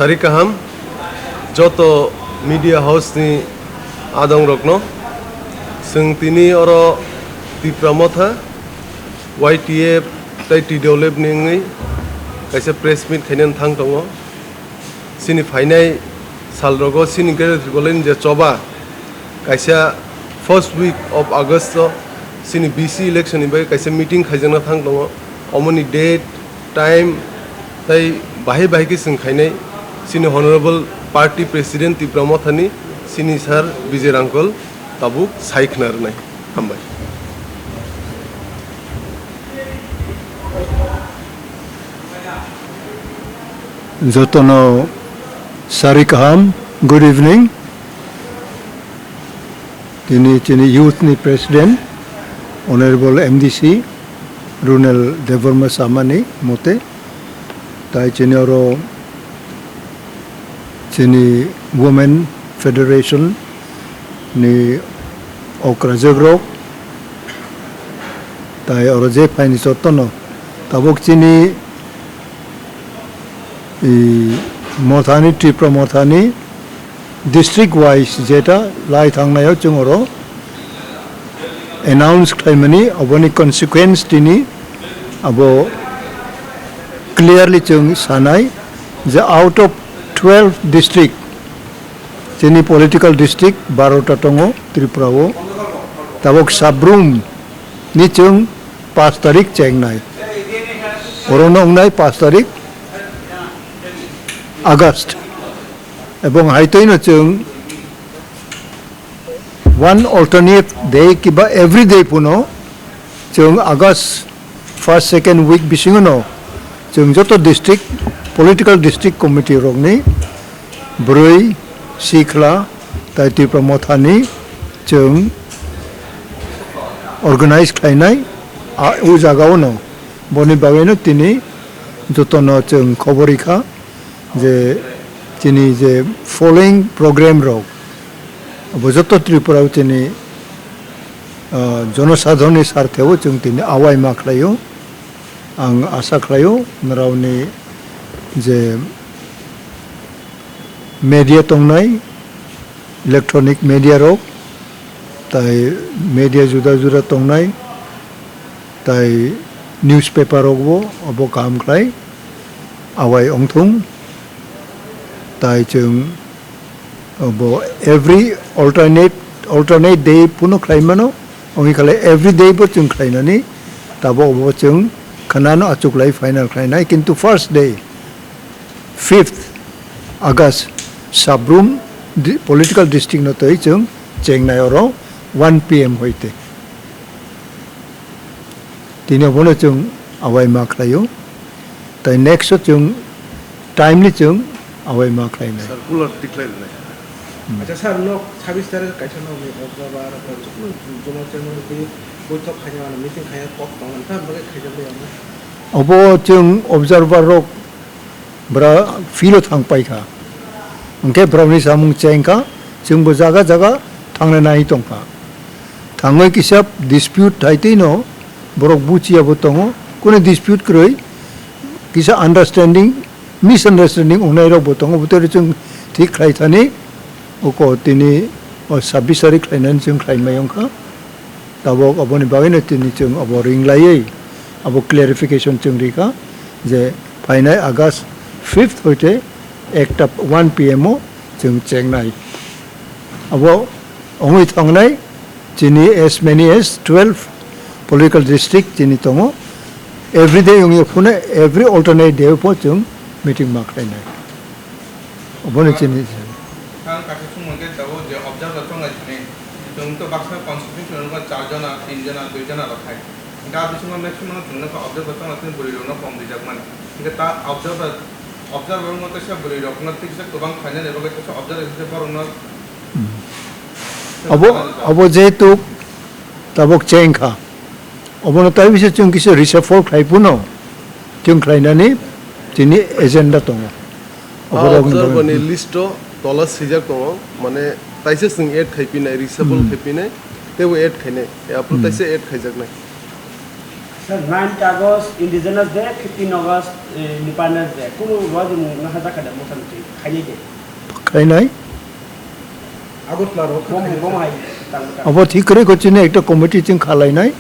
Sari kaham joto media house ni adong rokno sing tini oro Tipra Motha YTF tai tidoleb ningi kaisa press meet khainan thang tongo sini phainai salrogo sini golen je choba kaisa first week of August sini BC election ibai kaisa meeting khaijana thang tongo omoni date time tai bahai ki sing khainai sini honorable party president Tipra Motha ni sini sir Hrangkhal tabuk saiknar nai hambai Jotono Sari kaham, good evening. Tini youth ni president, honorable MDC, Runal Devarma Samani Mote, tai chini oro chini Women Federation ni Okrajogrok, tai oro je paini jotono tabuk chini Mothani Tipra Mothani district wise jeta lai thangnayo chungoro announce claimani aboni consequence tini abo clearly chung sanai the out of 12 district chini political district 12 ta tongo Tripura o tabok sabrum ni chung 5 tarik chengnai orono ungnai 5 tarik August এবং হাইতইনো চং one alternate day kiba every day puno chong August first second week bisingono chong joto district political district committee rogni broi sikla tai Tipra Mothani chong organize khainai u jagao no boni bageno tini jotono chong khoborikha যে তিনি যে following programme rock বজত ত্রিপুরাও তিনি জনসাধারণের স্বার্থেও जों তিনি away মাখলাयो आं आसा खालायो नरावनि जे मिडिया तंनाय इलेक्ट्रनिक मिडिया रक ताई मिडिया जुदा जुदा तंनाय ताई न्यूज पेपर रकबो अबो काम खालाय आवाय अंथुं tai chung abo every alternate day puno khlaimano ongi khale every day bo chung khlainani tabo bo chung khanano achuklai final khlainai kintu first day 5th August sabrum political district no toi chung chengnai oro 1 pm hoite tini bono chung awai ma khlayo tai next chung timely chung away mark line circular declare nai acha sir no 26 tarik kaisano me observer ta jono channel ki boitok khanya na meeting khaya Kokthum ta bage khajabe amna obo chung observer rok bra filo thang pai kha unke browni samung chengka chung bo jaga jaga thangne nai tongpa thangoi kisap dispute thaitei no borok buchia bo tongo kone dispute kroi kisa understanding misunderstanding unai ro botong butere chung thik khai thani oko tini o 26 tarik khainan chung khai mayong kha tabok aboni bagene tini chung abo ring lai abo clarification chung rika je phainai August 5th hoite ekta 1 pm o chung chengnai abo ongoi thangnai chini as many as 12 political district chini tongo every day ongi phone every alternate day po chung meeting mark line obone chini kan ka chung monge tabo je observer tong achne chung to baksa constitution ko 4 jana 3 jana 2 jana rakhai ga bisung maximum chung ko observer tong achne buri ro no kom di jak man ke ta observer mo to sa buri ro no tik sa tobang khane ne roge to observer se par no abo je tu tabok chengkha obone tai bise chung kise reserve for khai puno chung khlainani tini agenda tongo observer ni listo tola sijak tongo mane taise sing add khaipinai reachable khaipinai tebo add khaine ya apro taise add khaijak nai Sir, 9th August Indigenous Day, 15 August Independence Day. Kuno wadi mo nakataka da motanti khaye de. খাই নাই Agot laro bom hai tang. अब ठीक करे कुछ नहीं एक तो committee चिंग खालाई नहीं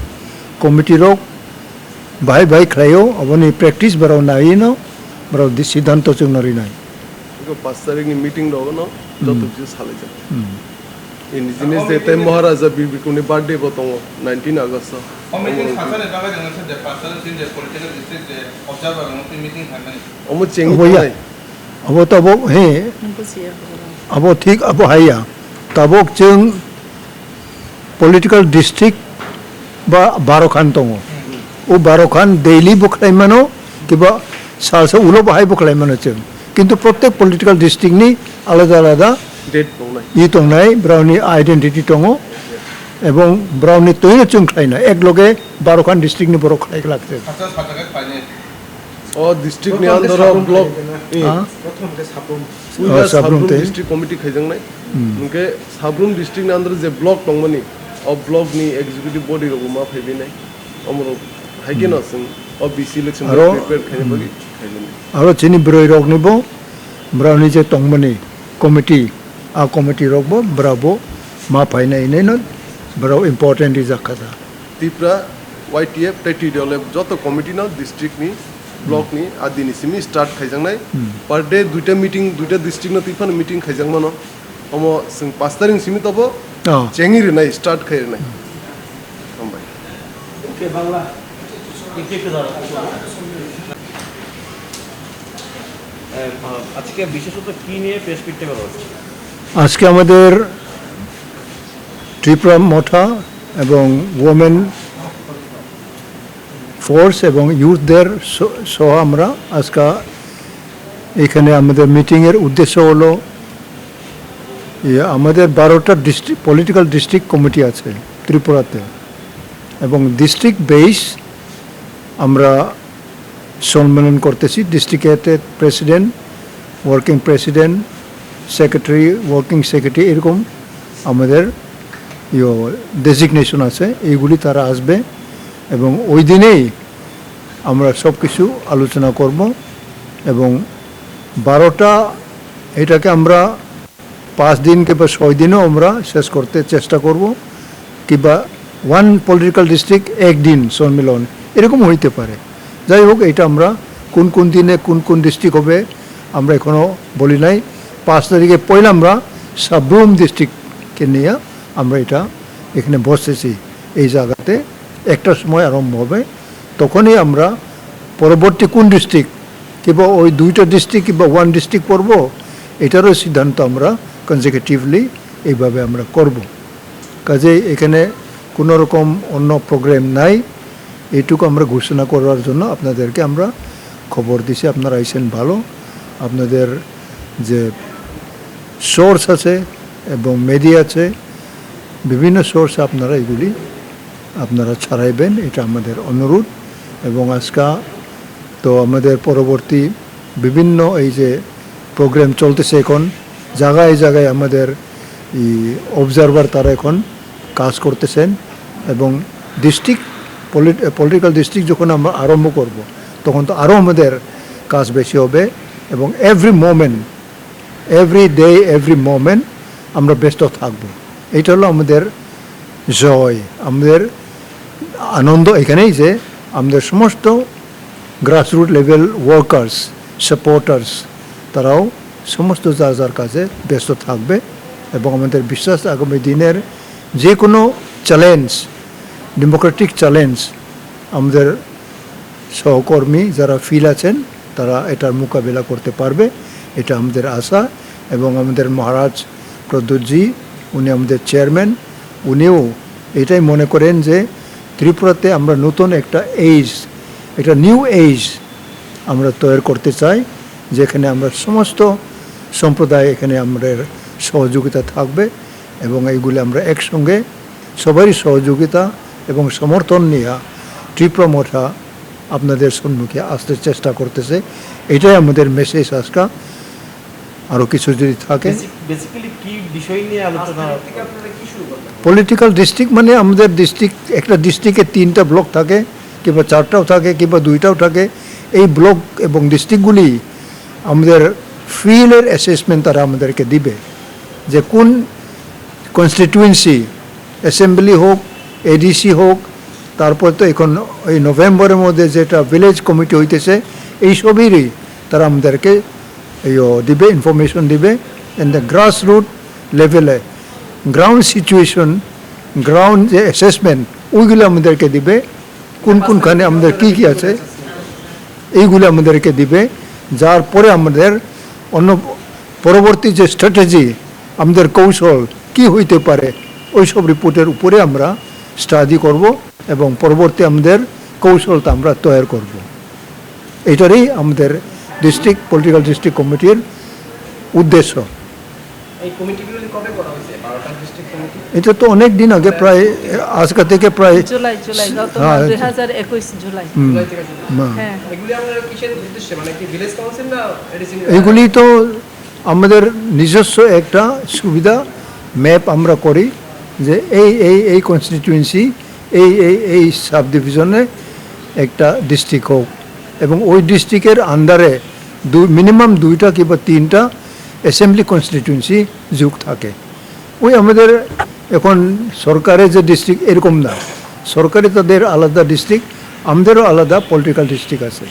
कमिटी लोग भाई भाई खायो अब नहीं प्रैक्टिस बराव नहीं ना बराव सिद्धांत तो चिंग नरी नहीं 이거 5 तारिखनि मिटिङ रहो न जतो जे साले जा इंडिजिनियस डे ते महाराजा बिबिकुनि बर्थडे बतंगो 19 अगस्त मिटिङ खासाले बागा जंग से पासल सिन जे पॉलिटिकल डिस्ट्रिक्ट जे ऑब्जर्वर मोती मिटिङ खाने अमु चेंग अब या अब तो वो है अब ठीक अब है या तब चिंग पॉलिटिकल डिस्ट्रिक्ट बा 12 खान तो वो 12 खान डेली बुखलाई मानो कि बा साल से उलो बाहाई बुखलाई मानो चिंग किंतु प्रत्येक पॉलिटिकल डिस्ट्रिक्ट नि आलादा आलादा डेट दंनाय ই দंनाय ब्राउनी आइडेंटिटी दङ এবং ब्राउनी तोयनो जों खायना एक लगे 12 खान डिस्ट्रिक्ट नि बर' खायक लागते खासा फाटाके पाइने ओ डिस्ट्रिक्ट नि अंदर ब्लॉक प्रथम के साबुन उइला साब्रुम साब्रुम ते डिस्ट्रिक्ट कमिटी खायजोंनाय उनके साब्रुम डिस्ट्रिक्ट नि अंदर जे ब्लॉक दंमनि ओ ब्लॉक नि एग्जीक्यूटिव बॉडी रो मा फैबिनाय अमरो हाइकेन जों ओ बीसी इलेक्शन प्रिपेयर खायने बगि खायले आरो चिनि ब्रय रगनिबो ब्राउनी जे दंमनि कमिटी आ कमिटी रगबो ब्राबो मा फायनाय नै न ब्राव इम्पोर्टेंट इज जाखादा तिप्रा वाइटीएफ टेटिडले जतो कमिटी न डिस्ट्रिक्ट नि ब्लॉक नि आदिनि सिमी स्टार्ट खायजांनाय पर डे दुइटा मीटिंग दुइटा डिस्ट्रिक्ट न तिफान मीटिंग खायजांमन अमो जों 5 तारिख सिमी तबो चेंगिरि नाय स्टार्ट खायनाय हमबाय ओके बांग्ला एक दार আজকে বিশেষত কি নিয়ে প্রেস মিটটা করা হচ্ছে আজকে আমাদের ত্রিপুরা মঠা এবং ওমেন ফোর্স এবং ইউথদের সহ আমরা আজকে এখানে আমাদের মিটিংয়ের উদ্দেশ্য হলো আমাদের 12টা ডিস্ট্রিক্ট পলিটিক্যাল ডিস্ট্রিক্ট কমিটি আছে ত্রিপুরাতে এবং ডিস্ট্রিক্ট বেস আমরা সম্মেলন করতেছি ডিস্ট্রিক্টের president working president secretary working secretary এরকম আমাদের ডেজিগনেশন আছে এইগুলি তারা আসবে এবং ওই দিনেই আমরা সব কিছু আলোচনা করব এবং 12টা এটাকে আমরা 5 দিন কিংবা 6 দিনও আমরা শেষ করতে চেষ্টা করব কিংবা ওয়ান পলিটিক্যাল ডিস্ট্রিক্ট একদিন সম্মেলন এরকম হইতে পারে যাই হোক এটা আমরা কোন কোন দিনে কোন কোন ডিস্ট্রিক্ট হবে আমরা এখনও বলি নাই 5 তারিখে পয়লা আমরা সাবরুম ডিস্ট্রিক্টকে নিয়ে আমরা এটা এখানে বসেছি এই জায়গাতে একটা সময় আরম্ভ হবে তখনই আমরা পরবর্তী কোন ডিস্ট্রিক্ট কিংবা ওই দুইটা ডিস্ট্রিক্ট কিংবা ওয়ান ডিস্ট্রিক্ট করব এটারও সিদ্ধান্ত আমরা কনজিকিউটিভলি এইভাবে আমরা করব কাজেই এখানে কোনো রকম অন্য প্রোগ্রাম নাই এইটুকু আমরা ঘোষণা করার জন্য আপনাদেরকে আমরা খবর দিছি আপনারা আইছেন ভালো আপনাদের যে সোর্স আছে এবং মিডিয়া আছে বিভিন্ন সোর্স আপনারা এগুলি আপনারা ছড়াইবেন এটা আমাদের অনুরোধ এবং আজকে তো আমাদের পরবর্তী বিভিন্ন এই যে প্রোগ্রাম চলতেছে এখন জায়গায় জায়গায় আমাদের অবজারভার তারা এখন কাজ করতেছেন এবং ডিস্ট্রিক্ট পলিটিক্যাল ডিস্ট্রিক্ট যখন আমরা আরম্ভ করব তখন তো আরও আমাদের কাজ বেশি হবে এবং every moment every day every moment আমরা ব্যস্ত থাকব এইটা হলো আমাদের জয় আমাদের আনন্দ এখানেই যে আমাদের সমস্ত গ্রাসরুট লেভেল ওয়ার্কার্স সাপোর্টার্স তারাও সমস্ত যার যার কাজে ব্যস্ত থাকবে এবং আমাদের বিশ্বাস আগামী দিনের যে কোনো চ্যালেঞ্জ ডেমোক্রেটিক চ্যালেঞ্জ আমাদের সহকর্মী যারা ফিল আছেন তারা এটার মোকাবিলা করতে পারবে এটা আমাদের আশা এবং আমাদের মহারাজ প্রদ্যুৎজি উনি আমাদের চেয়ারম্যান উনিও এটাই মনে করেন যে ত্রিপুরাতে আমরা নতুন একটা এইজ একটা নিউ এইজ আমরা তৈরি করতে চাই যেখানে আমরা সমস্ত সম্প্রদায় এখানে আমাদের সহযোগিতা থাকবে এবং এইগুলি আমরা একসঙ্গে সবারই সহযোগিতা এবং সমর্থন নিয়ে ত্রিপুরা মঠা আপনাদের সম্মুখে আসতে চেষ্টা করতেছে এটাই আমাদের মেসেজ আজকে আরও কিছু যদি থাকে বেসিক্যালি কি বিষয় নিয়ে আলোচনা পলিটিক্যাল ডিস্ট্রিক্ট মানে আমাদের ডিস্ট্রিক্ট একটা ডিস্ট্রিক্টে 3টা ব্লক থাকে কিংবা 4টাও থাকে কিংবা 2টাও থাকে, এই ব্লক এবং ডিস্ট্রিক্টগুলি আমাদের ফিল্ডের অ্যাসেসমেন্ট তারা আমাদেরকে দিবে যে কোন কনস্টিটিউয়েন্সি, অ্যাসেম্বলি হোক, এডিসি হোক, তারপর তো এখন এই নভেম্বরের মধ্যে যেটা ভিলেজ কমিটি হইতেছে, এই সবেরই তারা আমাদেরকে দিবে, ইনফরমেশন দিবে। এন্ড দ্য গ্রাস রুট লেভেলে গ্রাউন্ড সিচুয়েশন, গ্রাউন্ড যে অ্যাসেসমেন্ট, ওইগুলো আমাদেরকে দিবে, কোনখানে আমাদের কী কী আছে এইগুলো আমাদেরকে দিবে। যার পরে আমাদের অন্য পরবর্তী যে স্ট্র্যাটেজি, আমাদের কৌশল কি হইতে পারে, ওই সব রিপোর্টের উপরে আমরা স্টাডি করব এবং পরবর্তী আমাদের কৌশলটা আমরা তৈরি করব। এটারই আমাদের ডিস্ট্রিক্ট পলিটিক্যাল ডিস্ট্রিক্ট কমিটির উদ্দেশ্য। এই কমিটিগুলো কবে করা হয়েছে? 12টা ডিস্ট্রিক্ট কমিটি। এটা তো অনেক দিন আগে, প্রায় আজকে থেকে প্রায় জুলাই গত 2021 জুলাই। জুলাই থেকে শুরু। হ্যাঁ, এগুলি আপনারা কিসের উদ্দেশ্যে, মানে কি ভিলেজ কাউন্সিল না এডিসি? এগুলি তো আমাদের নিজস্ব একটা সুবিধা ম্যাপ আমরা করি যে এই কনস্টিটিউয়েন্সি, এই সাব ডিভিশনে একটা ডিস্ট্রিক্ট হোক এবং ওই ডিস্ট্রিক্টের আন্ডারে মিনিমাম 2টা কিংবা 3টা অ্যাসেম্বলি কনস্টিটিউয়েন্সি যুগ থাকে। ওই আমাদের এখন সরকারের যে ডিস্ট্রিক্ট এরকম না, সরকারি তাদের আলাদা ডিস্ট্রিক্ট, আমাদেরও আলাদা পলিটিক্যাল ডিস্ট্রিক্ট আছে।